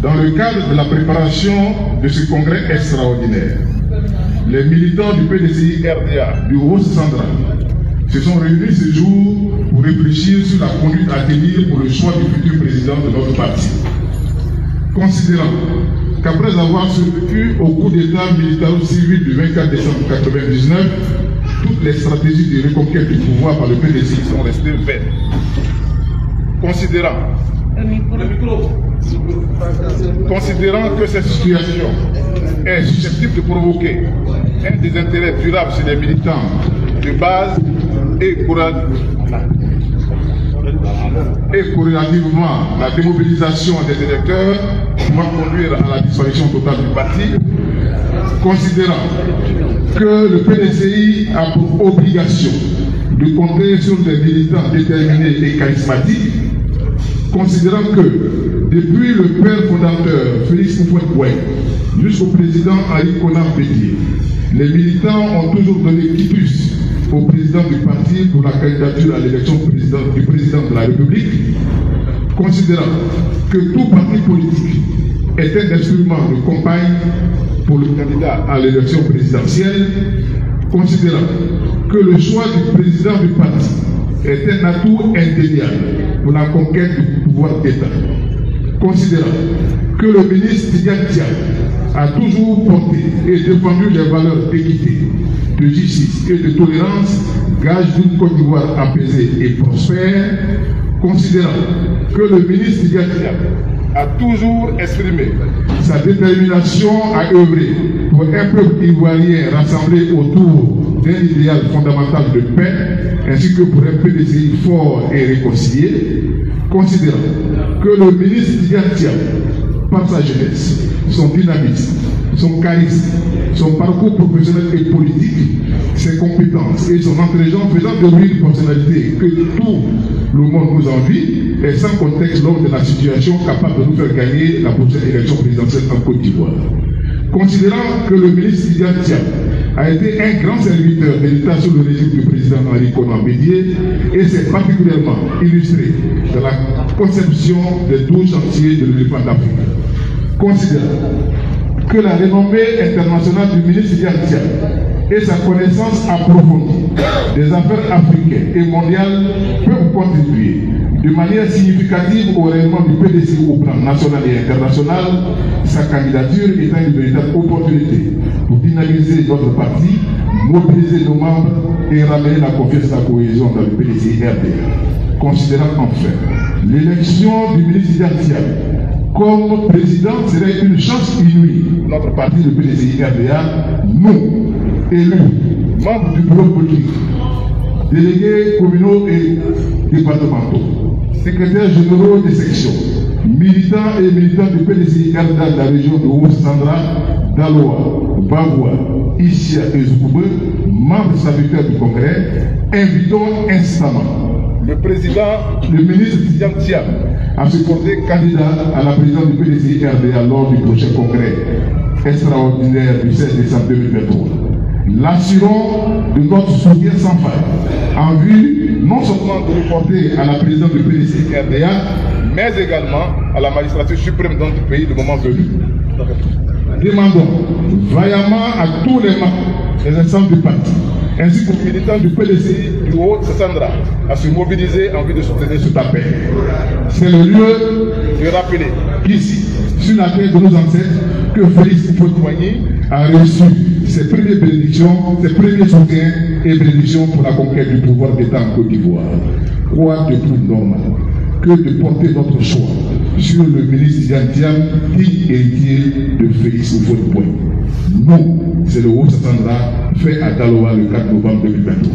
Dans le cadre de la préparation de ce congrès extraordinaire, les militants du PDCI RDA du Haut-Sandra se sont réunis ce jour pour réfléchir sur la conduite à tenir pour le choix du futur président de notre parti. Considérant qu'après avoir survécu au coup d'État militaro-civil du 24 décembre 1999, toutes les stratégies de reconquête du pouvoir par le PDCI sont restées vaines. Considérant que cette situation est susceptible de provoquer un désintérêt durable chez les militants de base et corrélativement la démobilisation des électeurs pouvant conduire à la disparition totale du parti, considérant que le PDCI a pour obligation de compter sur des militants déterminés et charismatiques, considérant que depuis le père fondateur Félix Houphouët-Boigny jusqu'au président Henri Konan Bédié, les militants ont toujours donné quitus au président du parti pour la candidature à l'élection du président de la République, considérant que tout parti politique est un instrument de campagne pour le candidat à l'élection présidentielle, considérant que le choix du président du parti est un atout indéniable pour la conquête du pouvoir d'État, considérant que le ministre Tidjane Thiam a toujours porté et défendu les valeurs d'équité, de justice et de tolérance, gage d'une Côte d'Ivoire apaisée et prospère, considérant que le ministre Tidjane Thiam a toujours exprimé sa détermination à œuvrer pour un peuple ivoirien rassemblé autour d'un idéal fondamental de paix, ainsi que pour un PDCI fort et réconcilié, considérant que le ministre Tidjane Thiam, par sa jeunesse, son dynamisme, son charisme, son parcours professionnel et politique, ses compétences et son entraînement faisant de lui une personnalité que tout le monde nous envie, et sans contexte lors de la situation capable de nous faire gagner la prochaine élection présidentielle en Côte d'Ivoire. Considérant que le ministre Tidjane Thiam a été un grand serviteur de l'État sous le régime du président Henri Konan Bédié et s'est particulièrement illustré dans la conception des 12 chantiers de l'éléphant d'Afrique. Considérant que la renommée internationale du ministre Tidjane Thiam et sa connaissance approfondie des affaires africaines et mondiales peuvent contribuer de manière significative au rayonnement du PDCI au plan national et international, sa candidature étant une véritable opportunité pour dynamiser notre parti, mobiliser nos membres et ramener la confiance et la cohésion dans le PDCI RDA. Considérant enfin l'élection du ministre Tidjane Thiam comme président serait une chance inouïe pour notre parti, le PDCI RDA, nous, élus, membres du bureau politique, délégués communaux et départementaux, secrétaires généraux des sections, militants et militantes du PDCI RDA de la région de Haut-Sandra, d'Aloa, Bagoua, Issia et Zoukoube, membres statutaires du Congrès, invitons instamment le ministre Tidjane Thiam à se porter candidat à la présidence du PDCI RDA lors du prochain congrès extraordinaire du 16 décembre 2023. L'assurons de notre soutien sans faille en vue non seulement de le porter à la présidence du PDCI RDA, mais également à la magistrature suprême de notre pays le moment venu. Demandons vaillamment à tous les membres des instances du parti, ainsi qu'aux militants du PDCI du Haut-Sandra, à se mobiliser en vue de soutenir cet appel. C'est le lieu de rappeler qu'ici, sur la terre de nos ancêtres, que Félix Houphouët-Boigny a reçu ses premières bénédictions, ses premiers soutiens et bénédictions pour la conquête du pouvoir d'État en Côte d'Ivoire. Quoi de plus normal que de porter notre choix sur le ministre Tidjane Thiam, digne héritier de Félix Houphouët-Boigny. Nous, c'est le Haut-Sandra, fait à Daloa le 4 novembre 2023.